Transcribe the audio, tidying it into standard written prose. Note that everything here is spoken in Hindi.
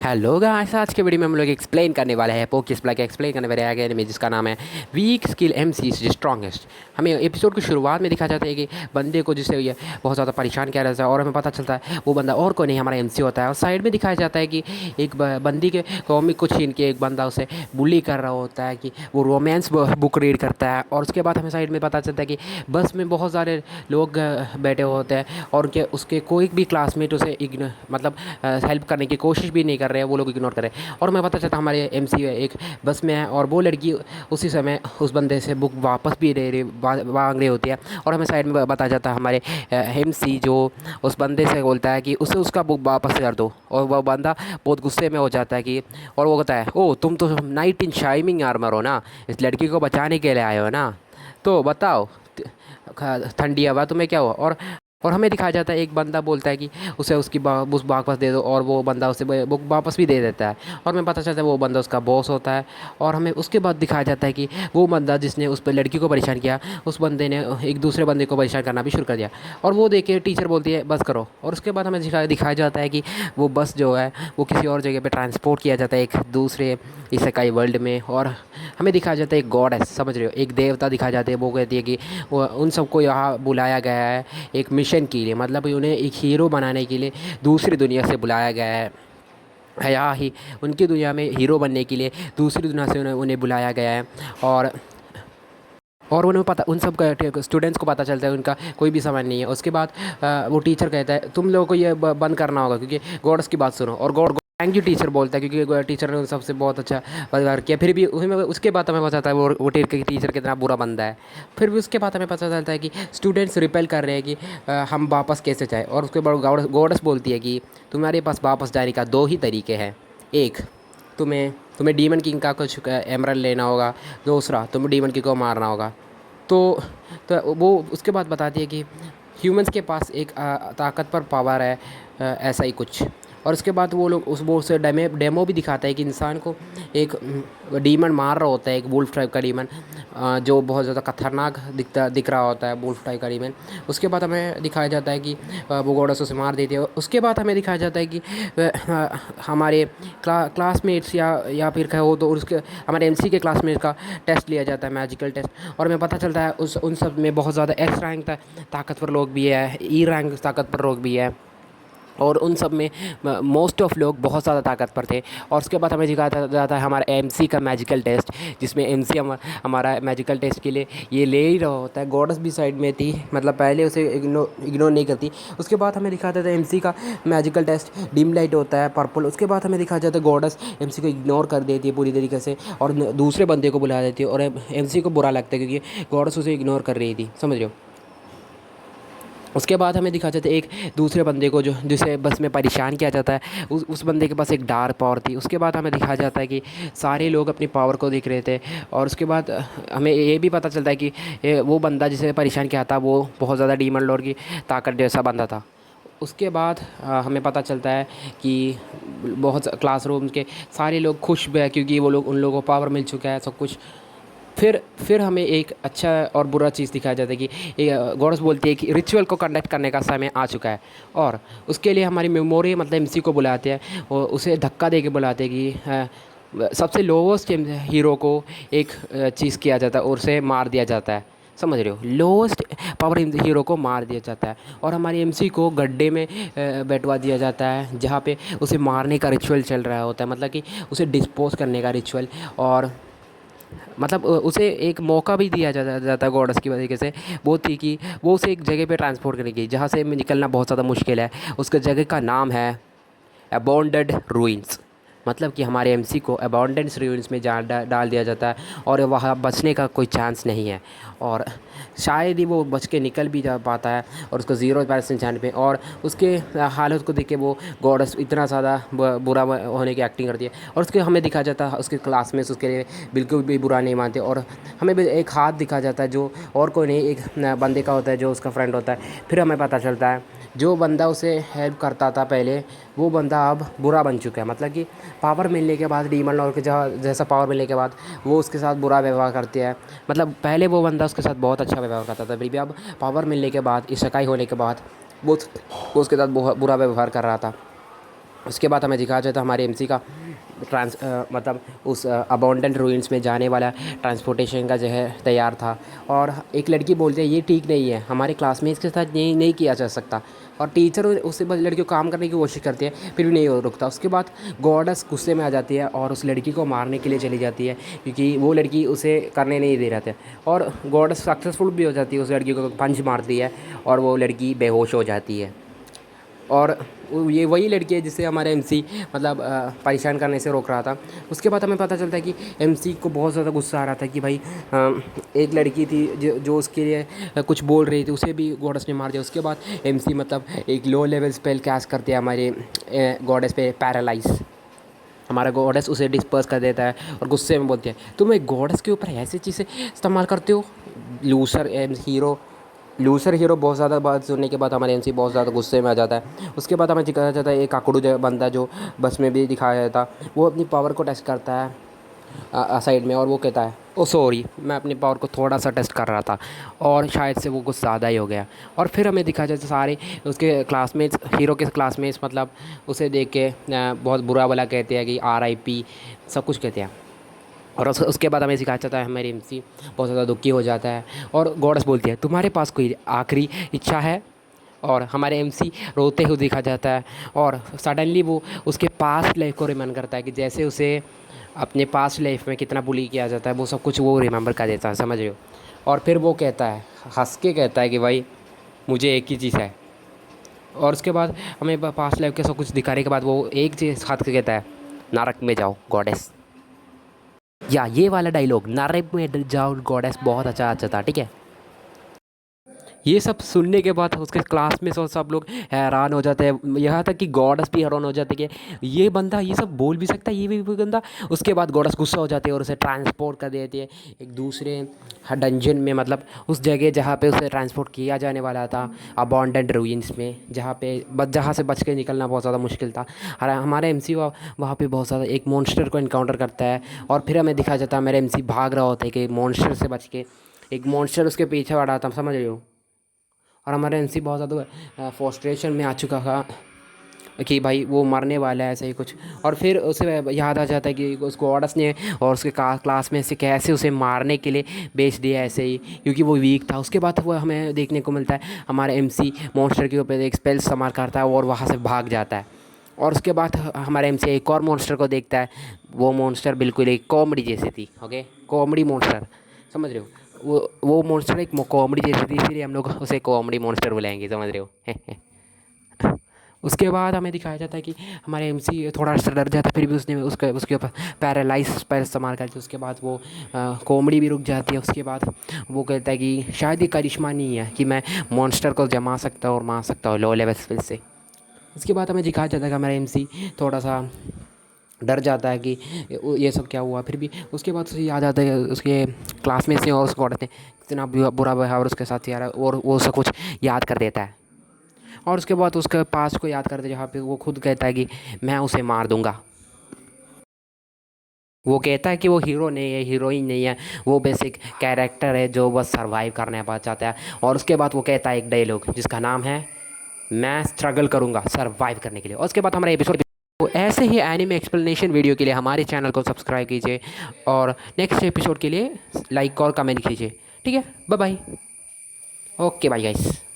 हेलो गाइस, आज के वीडियो में हम लोग एक्सप्लेन करने वाले हैं पोकेस प्लग एक्सप्लेन करने वाले आगे में जिसका नाम है weak skill MC is strongest. हमें एपिसोड की शुरुआत में दिखा जाता है कि बंदे को जिससे ये बहुत ज़्यादा परेशान किया जाता है और हमें पता चलता है वो बंदा और कोई नहीं हमारा एमसी होता है। और साइड में दिखाया जाता है कि एक बंदी के कॉमिक कुछ छीन के एक बंदा उसे बुली कर रहा होता है कि वो रोमांस बुक रीड करता है। और उसके बाद हमें साइड में पता चलता है कि बस में बहुत सारे लोग बैठे होते हैं और उनके उसके कोई भी क्लासमेट उसे मतलब हेल्प करने की कोशिश भी नहीं कर रहे हैं, वो लोग इग्नोर कर रहे हैं। और मैं पता चलता हमारे एमसी एक बस में है और वो लड़की उसी समय उस बंदे से बुक वापस भी दे रही मांग रही होती है। और हमें साइड में बताया जाता है हमारे एमसी जो उस बंदे से बोलता है कि उसे उसका बुक वापस कर दो। और वह बंदा बहुत गुस्से में हो जाता है कि और वो कहता है, ओ तुम तो नाइट इन शाइनिंग आर्मर हो ना, इस लड़की को बचाने के लिए आए हो ना, तो बताओ ठंडी हवा तुम्हें क्या हुआ। और हमें दिखाया जाता है एक बंदा बोलता है कि उसे उसकी बुक वापस दे दो और वो बंदा उसे बुक वापस भी दे देता है। और हमें पता चलता है वो बंदा उसका बॉस होता है। और हमें उसके बाद दिखाया जाता है कि वो बंदा जिसने उस पर लड़की को परेशान किया उस बंदे ने एक दूसरे बंदे को परेशान करना भी शुरू कर दिया। और वो देख के टीचर बोलती है बस करो। और उसके बाद हमें दिखाया जाता है कि वो बस जो है वो किसी और जगह पर ट्रांसपोर्ट किया जाता है एक दूसरे इसेकाई वर्ल्ड में। और हमें दिखाया जाता है एक गॉड है, समझ रहे हो, एक देवता दिखाया जाता है। वो कहती है कि वो उन सबको यहाँ बुलाया गया है एक मिशन के लिए, मतलब उन्हें एक हीरो बनाने के लिए दूसरी दुनिया से बुलाया गया है यहाँ ही उनकी दुनिया में हीरो बनने के लिए दूसरी दुनिया से उन्हें बुलाया गया है। और उन्हें पता उन सब स्टूडेंट्स को पता चलता है उनका कोई भी सामान नहीं है। उसके बाद वो टीचर कहता है तुम लोगों को ये बंद करना होगा क्योंकि गॉड्स की बात सुनो। और गॉड थैंक यू टीचर बोलता है क्योंकि टीचर ने उन सबसे बहुत अच्छा व्यवहार किया। फिर भी उसके बाद हमें पता चलता है वो टीचर कितना बुरा बंदा है। फिर भी उसके बाद हमें पता चलता है कि स्टूडेंट्स रिपेल कर रहे हैं कि हम वापस कैसे जाएँ। और उसके बाद गॉड्स बोलती है कि तुम्हारे पास वापस जाने का दो ही तरीके हैं, एक तुम्हें तुम्हें डीमन किंग का कुछ एमरल्ड लेना होगा, दूसरा तुम्हें डीमन किंग को मारना होगा। तो वो उसके बाद बताती है कि ह्यूमंस के पास एक ताकतवर पावर है, ऐसा ही कुछ। और उसके बाद वो लोग उस वो से डेमो भी दिखाता है कि इंसान को एक डीमन मार रहा होता है, एक वुल्फ टाइप का डीमन जो बहुत ज़्यादा खतरनाक दिख रहा होता है, वुल्फ टाइप का डीमन। उसके बाद हमें दिखाया जाता है कि वो गॉडेस उसे मार देती है। उसके बाद हमें दिखाया जाता है कि हमारे क्लासमेट्स या फिर कहो तो उसके हमारे एमसी के क्लासमेट का टेस्ट लिया जाता है, मैजिकल टेस्ट। और हमें पता चलता है उन सब में बहुत ज़्यादा एक्स रैंक ताकतवर लोग भी है, ई रैंक ताकतवर लोग भी है। और उन सब में मोस्ट ऑफ लोग बहुत ज़्यादा ताकतवर थे। और उसके बाद हमें दिखाया जाता है हमारा एमसी का मैजिकल टेस्ट, जिसमें एमसी हमारा मैजिकल टेस्ट के लिए ये ले ही रहा होता है। गॉडेस भी साइड में थी, मतलब पहले उसे इग्नोर नहीं करती। उसके बाद हमें दिखाया जाता है एमसी का मैजिकल टेस्ट डिम लाइट होता है पर्पल। उसके बाद हमें दिखाया जाता है गॉडेस एमसी को इग्नोर कर देती है पूरी तरीके से और दूसरे बंदे को बुला देती है। और एमसी को बुरा लगता है क्योंकि गॉडेस उसे इग्नोर कर रही थी, समझ रहे हो। उसके बाद हमें दिखा जाता है एक दूसरे बंदे को जो जिसे बस में परेशान किया जाता है, उस बंदे के पास एक डार्क पावर थी। उसके बाद हमें दिखाया जाता है कि सारे लोग अपनी पावर को देख रहे थे। और उसके बाद हमें ये भी पता चलता है कि वो बंदा जिसे परेशान किया था वो बहुत ज़्यादा डीमन लॉर्ड की ताकत जैसा बंदा था। उसके बाद हमें पता चलता है कि बहुत क्लासरूम के सारे लोग खुश भी हैं क्योंकि वो लोग उन लोगों को पावर मिल चुका है सब कुछ। फिर हमें एक अच्छा और बुरा चीज़ दिखाया जाता है कि गॉड्स बोलती है कि रिचुअल को कंडक्ट करने का समय आ चुका है। और उसके लिए हमारी मेमोरी मतलब एमसी को बुलाते हैं और उसे धक्का दे के बुलाते हैं कि सबसे लोवेस्ट हीरो को एक चीज़ किया जाता है और उसे मार दिया जाता है, समझ रहे हो, लोवेस्ट पावर हीरो को मार दिया जाता है। और हमारी एमसी को गड्ढे में बैठवा दिया जाता है जहाँ पे उसे मारने का रिचुअल चल रहा होता है, मतलब कि उसे डिस्पोज करने का रिचुअल। और मतलब उसे एक मौका भी दिया जाता है गॉडेस की वजह से, वो थी कि वो उसे एक जगह पे ट्रांसपोर्ट करेगी जहाँ से निकलना बहुत ज़्यादा मुश्किल है। उसके जगह का नाम है अबॉन्डेड रूइंस, मतलब कि हमारे एमसी को अबॉन्डेंस रूइंस में डाल दिया जाता है और वहाँ बचने का कोई चांस नहीं है। और शायद ही वो बच के निकल भी जा पाता है और उसको 0% चांस पे। और उसके हालत को देख के वो गॉडेस इतना ज़्यादा बुरा होने की एक्टिंग करती है। और उसके हमें दिखा जाता है उसके क्लासमेट्स उसके लिए बिल्कुल भी बुरा नहीं मानते। और हमें भी एक हाथ दिखा जाता है जो और कोई नहीं एक बंदे का होता है जो उसका फ्रेंड होता है। फिर हमें पता चलता है जो बंदा उसे हेल्प करता था पहले वो बंदा अब बुरा बन चुका है, मतलब कि पावर मिलने के बाद डीमन लॉर्ड के जैसा पावर मिलने के बाद वो उसके साथ बुरा व्यवहार करते हैं। मतलब पहले वो बंदा उसके साथ बहुत अच्छा व्यवहार करता था, फिर भी अब पावर मिलने के बाद इस शकाई होने के बाद वो उसके साथ बुरा व्यवहार कर रहा था। उसके बाद हमें दिखाया जाता है हमारे एमसी का मतलब उस अबॉन्डेंट रूइंस में जाने वाला ट्रांसपोर्टेशन का जो है तैयार था। और एक लड़की बोलती है ये ठीक नहीं है, हमारे क्लासमेट्स के साथ ये नहीं किया जा सकता। और टीचर उससे बस लड़की को काम करने की कोशिश करती है, फिर भी नहीं रुकता। उसके बाद गॉडेस गुस्से में आ जाती है और उस लड़की को मारने के लिए चली जाती है, क्योंकि वो लड़की उसे करने नहीं दे रहे थे। और गॉडेस सक्सेसफुल भी हो जाती है, उस लड़की को पंच मारती है और वो लड़की बेहोश हो जाती है। और ये वही लड़की है जिसे हमारे एमसी मतलब परेशान करने से रोक रहा था। उसके बाद हमें पता चलता है कि एमसी को बहुत ज़्यादा गुस्सा आ रहा था कि भाई एक लड़की थी जो उसके लिए कुछ बोल रही थी, उसे भी गॉडेस ने मार दिया। उसके बाद एमसी मतलब एक लो लेवल स्पेल कैस्ट करते हैं हमारे गॉडेस पे, पैरालाइज। हमारा गॉडेस उसे डिस्पर्स कर देता है और गुस्से में बोलते हैं तुम एक गॉडेस के ऊपर ऐसी चीज़ें इस्तेमाल करते हो। लूसर लूसर हीरो बहुत ज़्यादा बात सुनने के बाद हमारे एमसी बहुत ज़्यादा गुस्से में आ जाता है। उसके बाद हमें दिखाया जाता है एक आकड़ू जो बंदा जो बस में भी दिखाया जाता, वो अपनी पावर को टेस्ट करता है साइड में, और वो कहता है ओ सॉरी मैं अपनी पावर को थोड़ा सा टेस्ट कर रहा था, और शायद से वो कुछ ज़्यादा ही हो गया। और फिर हमें दिखाया जाता है सारे उसके क्लासमेट्स, हीरो के क्लासमेट्स मतलब उसे देख के बहुत बुरा भला कहते हैं कि RIP सब कुछ कहते हैं। और उसके बाद हमें सिखाया जाता है हमारी एमसी बहुत ज़्यादा दुखी हो जाता है और गॉडेस बोलती है तुम्हारे पास कोई आखिरी इच्छा है। और हमारे एमसी रोते हुए दिखा जाता है और सडनली वो उसके पास्ट लाइफ को रिमेंबर करता है कि जैसे उसे अपने पास्ट लाइफ में कितना बुली किया जाता है, वो सब कुछ वो रिमेंबर कर देता है, समझ रहे हो। और फिर वो कहता है, हंस के कहता है कि भाई मुझे एक ही चीज़ है। और उसके बाद हमें पास्ट लाइफ के सब कुछ दिखाने के बाद वो एक चीज़ हंस के कहता है नरक में जाओ गॉडेस। या ये वाला डायलॉग नरक में जाओ गॉडेस बहुत अच्छा अच्छा था, ठीक है। ये सब सुनने के बाद उसके क्लास में सब लोग हैरान हो जाते हैं, यहाँ तक कि गॉडेस भी हैरान हो जाते हैं कि ये बंदा ये सब बोल भी सकता है, ये भी बंदा। उसके बाद गॉडेस गुस्सा हो जाते हैं और उसे ट्रांसपोर्ट कर देते हैं एक दूसरे डंजन में, मतलब उस जगह जहाँ पे उसे ट्रांसपोर्ट किया जाने वाला था, अबॉन्डेंट रूइंस में, जहाँ से बच के निकलना बहुत ज़्यादा मुश्किल था। और हमारा एमसी वहाँ पे बहुत ज़्यादा एक मॉन्स्टर को इनकाउंटर करता है और फिर हमें दिखाया जाता है मेरा एमसी भाग रहा होता है कि मॉन्स्टर से बच के, एक मॉन्स्टर उसके पीछे पड़ा था, समझ रहे हो। और हमारा एमसी बहुत ज़्यादा फ्रस्ट्रेशन में आ चुका था कि भाई वो मरने वाला है, ऐसे ही कुछ। और फिर उसे याद आ जाता है कि उसको गॉडेस ने और उसके क्लास में से कैसे उसे मारने के लिए बेच दिया ऐसे ही, क्योंकि वो वीक था। उसके बाद वो हमें देखने को मिलता है हमारा एमसी मॉन्स्टर के ऊपर एक स्पेल इस्तेमाल करता है और वहाँ से भाग जाता है। और उसके बाद हमारा एमसी एक और मॉन्स्टर को देखता है, वो मॉन्स्टर बिल्कुल एक कॉमेडी जैसी थी, ओके, कॉमेडी मॉन्स्टर, समझ रहे हो। वो मॉन्स्टर एक कॉमेडी जैसी थी, इसलिए हम लोग उसे कॉमेडी मॉन्स्टर बुलाएंगे, समझ रहे हो। उसके बाद हमें दिखाया जाता है कि हमारे एमसी थोड़ा सा डर जाता है, फिर भी उसने उसके ऊपर पैरालाइज स्पेल इस्तेमाल करके उसके बाद वो कॉमेडी भी रुक जाती है। उसके बाद वो कहता है कि शायद ये करिश्मा नहीं है कि मैं मॉन्स्टर को जमा सकता हूँ और मार सकता हूँ लो लेवल स्पेल से। उसके बाद हमें दिखाया जाता है कि हमारा एमसी थोड़ा सा डर जाता है कि ये सब क्या हुआ। फिर भी उसके बाद उसे याद आता है उसके क्लासमेट्स ने और उसको ने कितना बुरा व्यवहार उसके साथ यार, और वो सब कुछ याद कर देता है। और उसके बाद उसके पास को याद करते जहाँ पे वो खुद कहता है कि मैं उसे मार दूंगा। वो कहता है कि वो हीरो नहीं है, हीरोइन नहीं है, वो बेसिक कैरेक्टर है जो बस सर्वाइव करने पा चाहता है। और उसके बाद वो कहता है एक डायलॉग जिसका नाम है मैं स्ट्रगल करूँगा सर्वाइव करने के लिए। और उसके बाद हमारा एपिसोड। तो ऐसे ही एनिमे एक्सप्लेनेशन वीडियो के लिए हमारे चैनल को सब्सक्राइब कीजिए और नेक्स्ट एपिसोड के लिए लाइक और कमेंट कीजिए, ठीक है। Bye bye, okay bye guys.